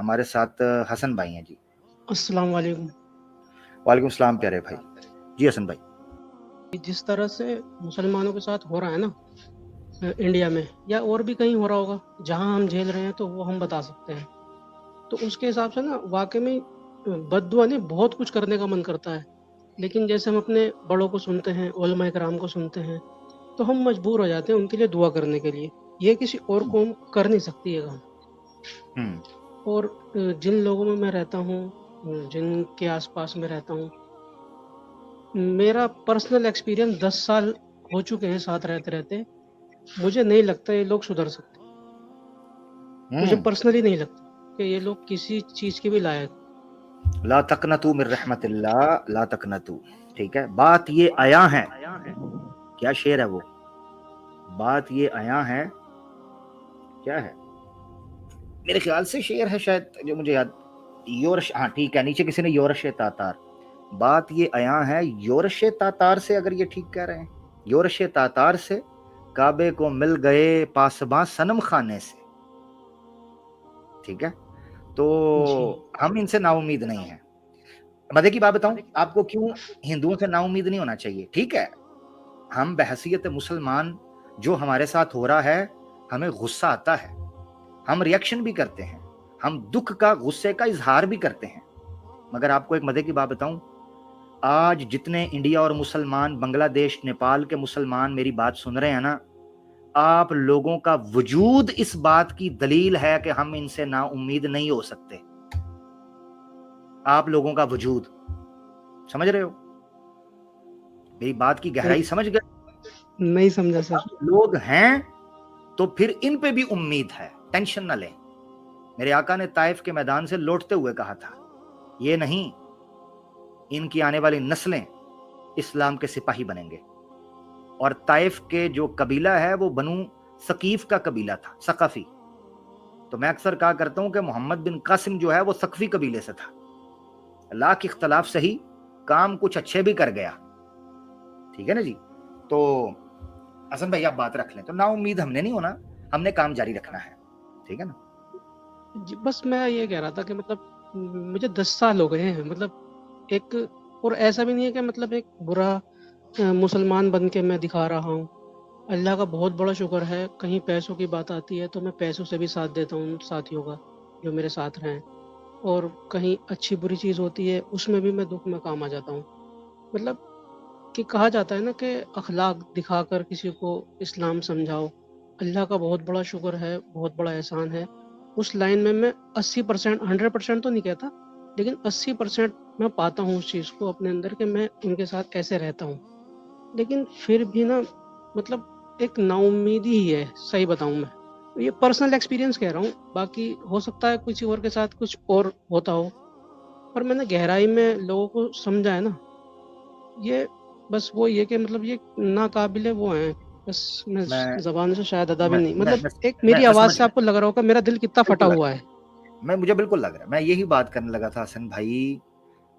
ہمارے ساتھ حسن بھائی ہیں جی. السلام علیکم. وعلیکم السلام پیارے بھائی. جی حسن بھائی. جس طرح سے مسلمانوں کے ساتھ ہو رہا ہے نا انڈیا میں یا اور بھی کہیں ہو رہا ہوگا جہاں ہم جھیل رہے ہیں تو وہ ہم بتا سکتے ہیں. تو اس کے حساب سے نا واقعی میں بد دعا نہیں بہت کچھ کرنے کا من کرتا ہے. لیکن جیسے ہم اپنے بڑوں کو سنتے ہیں علماء کرام کو سنتے ہیں تو ہم مجبور ہو جاتے ہیں ان کے لیے دعا کرنے کے لیے. یہ کسی اور قوم کر نہیں سکتی ہے کام. اور جن لوگوں میں رہتا ہوں جن کے آس پاس میں رہتا ہوں میرا پرسنل ایکسپیرینس 10 سال ہو چکے ہیں ساتھ رہتے رہتے. مجھے نہیں لگتا یہ لوگ سدھر سکتے. مجھے پرسنلی نہیں لگتا کہ یہ لوگ کسی چیز کے بھی لائق. لا تقنطوا من رحمت اللہ، لا تقنطوا. ٹھیک ہے، بات یہ آیا ہے. کیا شعر ہے وہ؟ بات یہ آیا ہے کیا ہے میرے خیال سے شعر ہے شاید جو مجھے یاد. یورش، ہاں ٹھیک ہے، نیچے کسی نے یورش تاتار. بات یہ آیا ہے یورش تاتار سے، اگر یہ ٹھیک کہہ رہے ہیں. یورش تاتار سے کعبے کو مل گئے پاسباں صنم خانے سے. ٹھیک ہے، تو ہم ان سے نا امید نہیں ہیں. مزے کی بات بتاؤں آپ کو کیوں ہندوؤں سے نا امید نہیں ہونا چاہیے. ٹھیک ہے، ہم بحیثیت مسلمان جو ہمارے ساتھ ہو رہا ہے ہمیں غصہ آتا ہے، ہم ریئیکشن بھی کرتے ہیں، ہم دکھ کا غصے کا اظہار بھی کرتے ہیں. مگر آپ کو ایک مزے کی بات بتاؤں، آج جتنے انڈیا اور مسلمان، بنگلہ دیش، نیپال کے مسلمان میری بات سن رہے ہیں نا، آپ لوگوں کا وجود اس بات کی دلیل ہے کہ ہم ان سے نا امید نہیں ہو سکتے. آپ لوگوں کا وجود، سمجھ رہے ہو میری بات کی گہرائی؟ سمجھ گئے؟ نہیں سمجھا سر. لوگ ہیں تو پھر ان پہ بھی امید ہے، ٹینشن نہ لیں. میرے آقا نے طائف کے میدان سے لوٹتے ہوئے کہا تھا یہ نہیں، ان کی آنے والی نسلیں اسلام کے سپاہی بنیں گے. اور طائف کے جو قبیلہ ہے وہ بنو ثقیف کا قبیلہ تھا، ثقفی. تو میں اکثر کہا کرتا ہوں کہ محمد بن قاسم جو ہے وہ ثقفی قبیلے سے تھا. لاکھ اختلاف صحیح، کام کچھ اچھے بھی کر گیا. ٹھیک ہے نا جی. تو حسن بھائی آپ بات رکھ لیں، تو نا امید ہم نے نہیں ہونا، ہم نے کام جاری رکھنا ہے. ٹھیک ہے نا جی. بس میں یہ کہہ رہا تھا کہ مطلب مجھے 10 سال ہو گئے ہیں، مطلب ایک، اور ایسا بھی نہیں ہے کہ مطلب ایک برا مسلمان بن کے میں دکھا رہا ہوں. اللہ کا بہت بڑا شکر ہے، کہیں پیسوں کی بات آتی ہے تو میں پیسوں سے بھی ساتھ دیتا ہوں ان ساتھیوں کا جو میرے ساتھ رہیں. اور کہیں اچھی بری چیز ہوتی ہے اس میں بھی میں دکھ میں کام آ جاتا ہوں. مطلب کہ کہا جاتا ہے نا کہ اخلاق دکھا کر کسی کو اسلام سمجھاؤ. اللہ کا بہت بڑا شکر ہے، بہت بڑا احسان ہے. اس لائن میں 80%، 100% تو نہیں کہتا لیکن 80% میں پاتا ہوں اس چیز کو اپنے اندر کہ میں ان کے ساتھ کیسے رہتا ہوں. لیکن پھر بھی نا مطلب ایک نا امیدی ہی ہے، صحیح بتاؤں میں. یہ پرسنل ایکسپیرینس کہہ رہا ہوں، باقی ہو سکتا ہے کسی اور کے ساتھ کچھ اور ہوتا ہو. پر میں نے گہرائی میں لوگوں کو سمجھا ہے نا، یہ بس وہ یہ کہ مطلب یہ ناقابل وہ ہیں. بس میں زبان سے شاید ادا بھی نہیں، مطلب ایک میری آواز سے آپ کو لگ رہا ہوگا میرا دل کتنا پھٹا ہوا ہے. مجھے بالکل لگ رہا ہے، میں یہی بات کرنے لگا تھا حسن بھائی.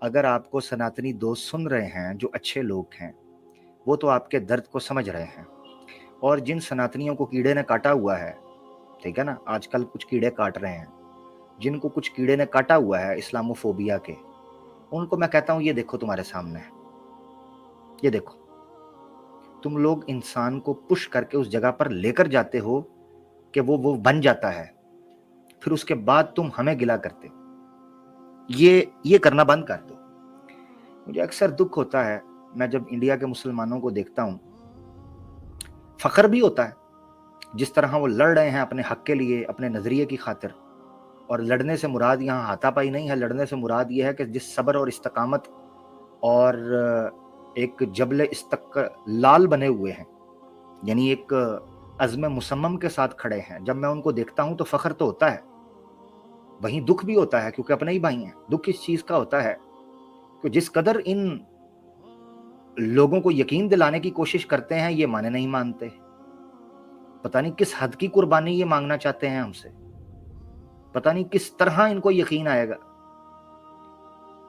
اگر آپ کو سناتنی دوست سن رہے ہیں جو اچھے لوگ ہیں وہ تو آپ کے درد کو سمجھ رہے ہیں. اور جن سناتنیوں کو کیڑے نے کاٹا ہوا ہے، ٹھیک ہے نا، آج کل کچھ کیڑے کاٹ رہے ہیں، جن کو کچھ کیڑے نے کاٹا ہوا ہے اسلاموفوبیا کے، ان کو میں کہتا ہوں یہ دیکھو تمہارے سامنے، یہ دیکھو. تم لوگ انسان کو پش کر کے اس جگہ پر لے کر جاتے ہو کہ وہ بن جاتا ہے، پھر اس کے بعد تم ہمیں گلا کرتے. یہ کرنا بند کر دو. مجھے اکثر دکھ ہوتا ہے میں جب انڈیا کے مسلمانوں کو دیکھتا ہوں، فخر بھی ہوتا ہے جس طرح وہ لڑ رہے ہیں اپنے حق کے لیے، اپنے نظریے کی خاطر. اور لڑنے سے مراد یہاں ہاتھا پائی نہیں ہے، لڑنے سے مراد یہ ہے کہ جس صبر اور استقامت اور ایک جبل استقلال بنے ہوئے ہیں، یعنی ایک عزم مصمم کے ساتھ کھڑے ہیں، جب میں ان کو دیکھتا ہوں تو فخر تو ہوتا ہے. وہیں دکھ بھی ہوتا ہے کیونکہ اپنے ہی بھائی ہیں. دکھ اس چیز کا ہوتا ہے کہ جس قدر ان لوگوں کو یقین دلانے کی کوشش کرتے ہیں یہ مانے نہیں مانتے. پتہ نہیں کس حد کی قربانی یہ مانگنا چاہتے ہیں ہم سے، پتہ نہیں کس طرح ان کو یقین آئے گا.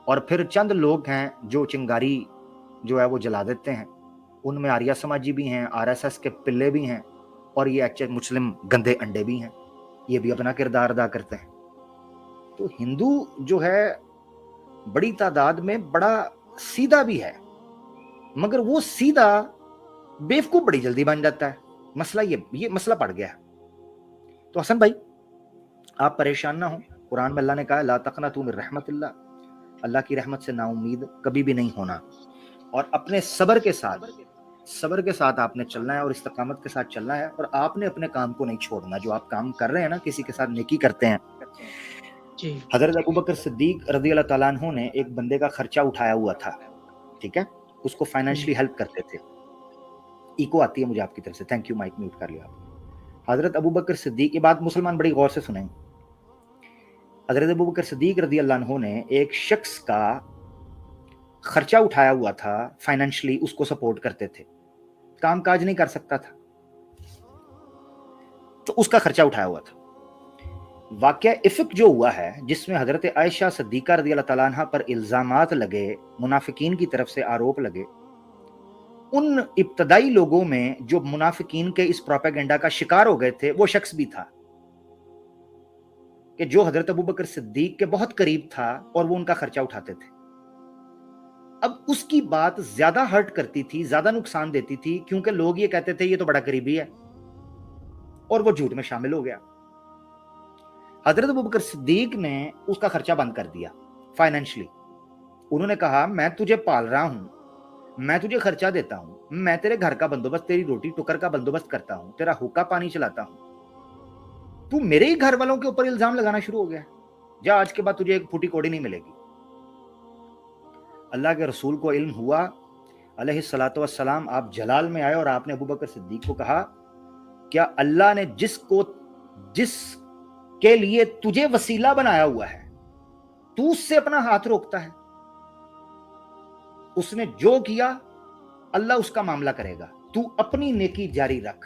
اور پھر چند لوگ ہیں جو چنگاری جو ہے وہ جلا دیتے ہیں. ان میں آریہ سماجی بھی ہیں، RSS کے پلے بھی ہیں، اور یہ مسلم گندے انڈے بھی ہیں، یہ بھی اپنا کردار ادا کرتے ہیں. तो हिंदू जो है बड़ी तादाद में बड़ा सीधा भी है, मगर वो सीधा बेवकूफ बड़ी जल्दी बन जाता है। मसला ये मसला पड़ गया है। तो हसन भाई आप परेशान ना हो, कुरान में अल्लाह ने कहा ला तक़नतू मिन रहमतिल्लाह, अल्लाह की रहमत से नाउम्मीद कभी भी नहीं होना, और अपने सब्र के साथ आपने चलना है और इस्तकामत के साथ चलना है, और आपने अपने काम को नहीं छोड़ना। जो आप काम कर रहे हैं ना, किसी के साथ नेकी करते हैं। जी हजरत अबू बकर सिद्दीक रज़ी अल्लाह ताला अन्हु ने एक बंदे का खर्चा उठाया हुआ था, ठीक है, उसको फाइनेंशियली हेल्प करते थे। इको आती है मुझे आपकी तरफ से, थैंक यू, माइक म्यूट कर लिया आप। हजरत अबू बकर सिद्दीक, ये बात मुसलमान बड़ी गौर से सुनें, हजरत अबू बकर सिद्दीक रज़ी अल्लाह अन्हु ने एक शख्स का खर्चा उठाया हुआ था, फाइनेंशियली उसको सपोर्ट करते थे, काम काज नहीं कर सकता था तो उसका खर्चा उठाया हुआ था। वाकया इफक जो हुआ है, जिसमें हजरत आयशा सिद्दीका रज़ी अल्लाह ताला अन्हा पर इल्जामात लगे, मुनाफिकीन की तरफ से आरोप लगे, उन इब्तदाई लोगों में जो मुनाफिकीन के इस प्रोपेगेंडा का शिकार हो गए थे, वो शख्स भी था कि जो हजरत अबू बकर सिद्दीक के बहुत करीब था और वो उनका खर्चा उठाते थे। अब उसकी बात ज्यादा हर्ट करती थी, ज्यादा नुकसान देती थी, क्योंकि लोग ये कहते थे ये तो बड़ा करीबी है, और वो झूठ में शामिल हो गया। हजरत अबू बकर सिद्दीक ने उसका खर्चा बंद कर दिया फाइनेंशियली। उन्होंने कहा मैं तुझे पाल रहा हूं, मैं तुझे खर्चा देता हूं, मैं तेरे घर का बंदोबस्त, तेरी रोटी टुकर का बंदोबस्त करता हूं, तेरा हुक्का पानी चलाता हूं, तू मेरे ही घर वालों के ऊपर इल्जाम लगाना शुरू हो गया, जा आज के बाद तुझे एक फूटी कौड़ी नहीं मिलेगी। अल्लाह के रसूल को इल्म हुआ अलैहिस्सलातु वस्सलाम, आप जलाल में आए और आपने अबू बकर सिद्दीक को कहा क्या अल्लाह ने जिसके लिए तुझे वसीला बनाया हुआ है, तू उससे अपना हाथ रोकता है? उसने जो किया अल्लाह उसका मामला करेगा, तू अपनी नेकी जारी रख।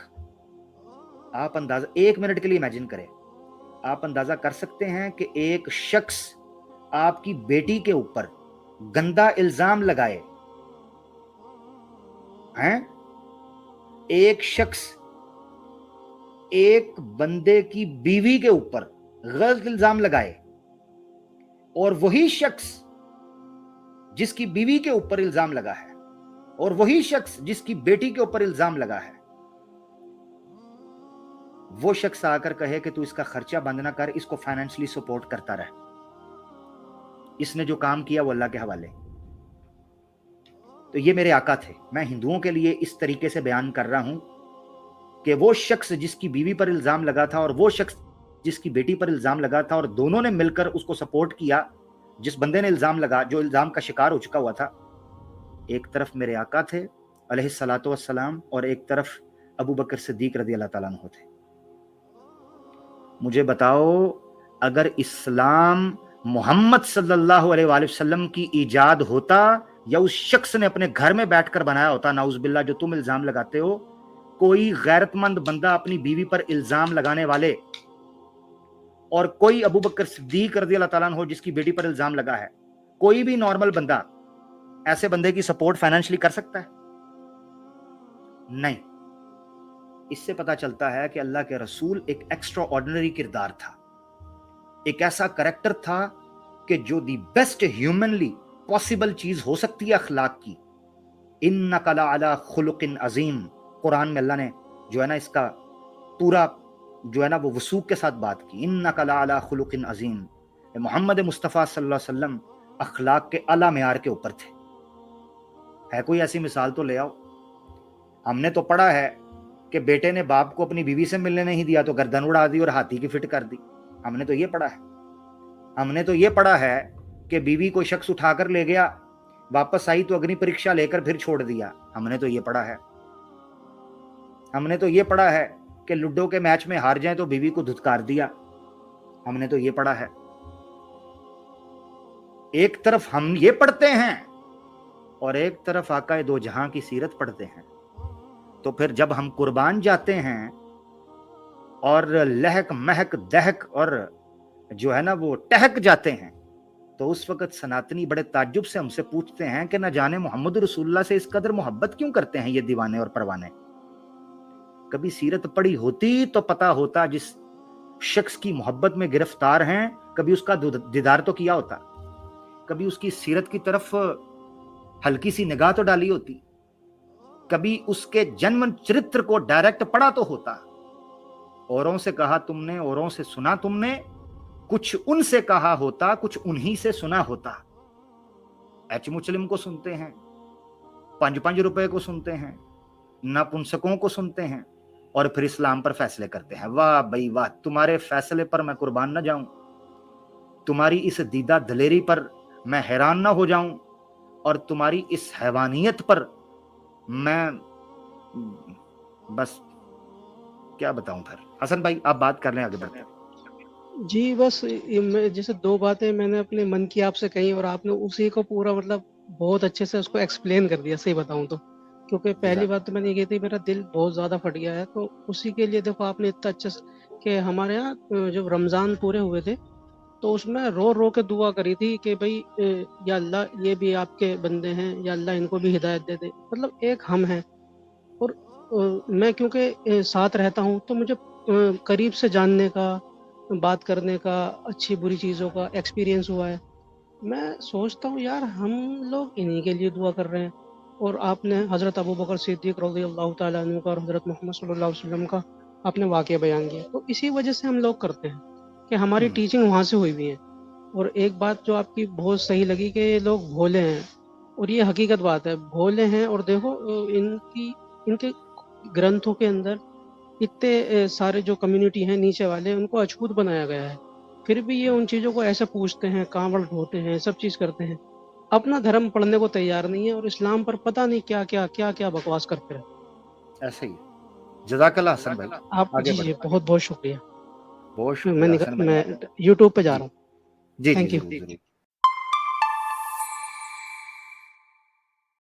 आप अंदाजा, 1 मिनट के लिए इमेजिन करें, आप अंदाजा कर सकते हैं कि एक शख्स आपकी बेटी के ऊपर गंदा इल्जाम लगाए हैं, एक शख्स एक बंदे की बीवी के ऊपर गलत इल्जाम लगाए, और वही शख्स जिसकी बीवी के ऊपर इल्जाम लगा है और वही शख्स जिसकी बेटी के ऊपर इल्जाम लगा है, वो शख्स आकर कहे कि तू इसका खर्चा बंद ना कर, इसको फाइनेंशियली सपोर्ट करता रहे, इसने जो काम किया वो अल्लाह के हवाले। तो ये मेरे आका थे, मैं हिंदुओं के लिए इस तरीके से बयान कर रहा हूं कि वो शख्स जिसकी बीवी पर इल्जाम लगा था और वो शख्स जिसकी बेटी पर इल्जाम लगा था, और दोनों ने मिलकर उसको सपोर्ट किया, जिस बंदे ने इल्जाम लगा, जो इल्जाम का शिकार हो चुका हुआ था, एक तरफ मेरे आका थे अलैहिस्सलातु वस्सलाम और एक तरफ अबू बकर सिद्दीक रज़ी अल्लाह ताला अन्हु थे। मुझे बताओ, अगर इस्लाम मोहम्मद सल्लल्लाहु अलैहि वसल्लम की ईजाद होता या उस शख्स ने अपने घर में बैठकर बनाया होता, नाउज़ुबिल्लाह, जो तुम इल्जाम लगाते हो, कोई गैरतमंद बंदा अपनी बीवी पर इल्जाम लगाने वाले और कोई अबू बकर सिद्दीक रज़ी अल्लाह ताला अन्हु जिसकी बेटी पर इल्जाम लगा है, कोई भी नॉर्मल बंदा ऐसे बंदे की सपोर्ट फाइनेंशियली कर सकता है? नहीं। इससे पता चलता है कि अल्लाह के रसूल एक एक्स्ट्रा ऑर्डिनरी किरदार था, एक ऐसा कैरेक्टर था कि जो दी बेस्ट ह्यूमनली पॉसिबल चीज हो सकती है अखलाक की। इन्नका लअला खुलुकिन अजीम, कुरान में अल्लाह ने जो है ना इसका पूरा जो है ना वो वसूक के साथ बात की, इन्नका लअला खुलुकिन अजीम। मोहम्मद मुस्तफ़ा सल्लल्लाहु अलैहि वसल्लम अखलाक के आला मेयार के ऊपर थे। है कोई ऐसी मिसाल तो ले आओ। हमने तो पढ़ा है कि बेटे ने बाप को अपनी बीवी से मिलने नहीं दिया तो गर्दन उड़ा दी और हाथी की फिट कर दी। हमने तो ये पढ़ा है। हमने तो ये पढ़ा है कि बीवी को शख्स उठाकर ले गया, वापस आई तो अग्नि परीक्षा लेकर फिर छोड़ दिया। हमने तो ये पढ़ा है। हमने तो ये पढ़ा है कि लूडो के मैच में हार जाए तो बीवी को धुतकार दिया। हमने तो ये पढ़ा है। एक तरफ हम ये पढ़ते हैं और एक तरफ आका दो जहां की सीरत पढ़ते हैं। तो फिर जब हम कुर्बान जाते हैं और लहक महक दहक और जो है ना वो टहक जाते हैं, तो उस वक्त सनातनी बड़े ताज्जुब से हमसे पूछते हैं कि न जाने मोहम्मद रसूलुल्लाह से इस कदर मोहब्बत क्यों करते हैं ये दीवाने और परवाने। कभी सीरत पढ़ी होती तो पता होता, जिस शख्स की मोहब्बत में गिरफ्तार हैं, कभी उसका दीदार तो किया होता, कभी उसकी सीरत की तरफ हल्की सी निगाह तो डाली होती, कभी उसके जन्म चरित्र को डायरेक्ट पढ़ा तो होता। औरों से कहा तुमने, औरों से सुना तुमने, कुछ उनसे कहा होता, कुछ उन्हीं से सुना होता। एच मुस्लिम को सुनते हैं, 5-5 रुपए को सुनते हैं, नपुंसकों को सुनते हैं, और फिर इस्लाम पर फैसले करते हैं। वाह भाई वाह, तुम्हारे फैसले पर मैं कुर्बान न जाऊं, तुम्हारी इस दीदा दलेरी पर मैं हैरान ना हो जाऊं, और तुम्हारी इस हैवानियत पर मैं बस क्या बताऊं। फिर हसन भाई आप बात कर लें, आगे बढ़ते हैं। जी, बस मैं जैसे 2 बातें मैंने अपने मन की आपसे कही और आपने उसी को पूरा मतलब बहुत अच्छे से उसको एक्सप्लेन कर दिया, सही बताऊँ तो। क्योंकि पहली बात तो मैंने ये कही थी, मेरा दिल बहुत ज़्यादा फट गया है, तो उसी के लिए देखो आपने इतना अच्छा कि हमारे यहाँ जब रमज़ान पूरे हुए थे, तो उसमें रो-रो के दुआ करी थी कि भई या अल्लाह ये भी आपके बंदे हैं, या अल्लाह इनको भी हिदायत दे दे। मतलब एक हम हैं, और मैं क्योंकि साथ रहता हूँ, तो मुझे करीब से जानने का, बात करने का, अच्छी बुरी चीज़ों का एक्सपीरियंस हुआ है। मैं सोचता हूँ यार हम लोग इन्हीं के लिए दुआ कर रहे हैं, और आपने हज़रत अबू बकर सिद्दीक़ रज़ियल्लाहु ताला अन्हु का और हज़रत मोहम्मद सल्लल्लाहु अलैहि वसल्लम का आपने वाक़या बयान किया। तो इसी वजह से हम लोग करते हैं कि हमारी टीचिंग वहाँ से हुई हुई है। और एक बात जो आपकी बहुत सही लगी कि ये लोग भोले हैं, और ये हकीकत बात है, भोले हैं। और देखो इनके ग्रंथों के अंदर इतने सारे जो कम्युनिटी हैं नीचे वाले, उनको अछूत बनाया गया है, फिर भी ये उन चीज़ों को ऐसे पूछते हैं, कांवड़ ढोते हैं, सब चीज़ करते हैं, अपना धर्म पढ़ने को तैयार नहीं है, और इस्लाम पर पता नहीं क्या बकवास करते रहते। ऐसे ही जज़ाकल्लाह हसन भाई, आप आगे जी बढ़ते हैं। बहुत बहुत शुक्रिया। बहुत शुक्रिया हसन भाई। मैं यूट्यूब पे जा रहा हूँ। जी जी थैंक यू। जरूर जरूर।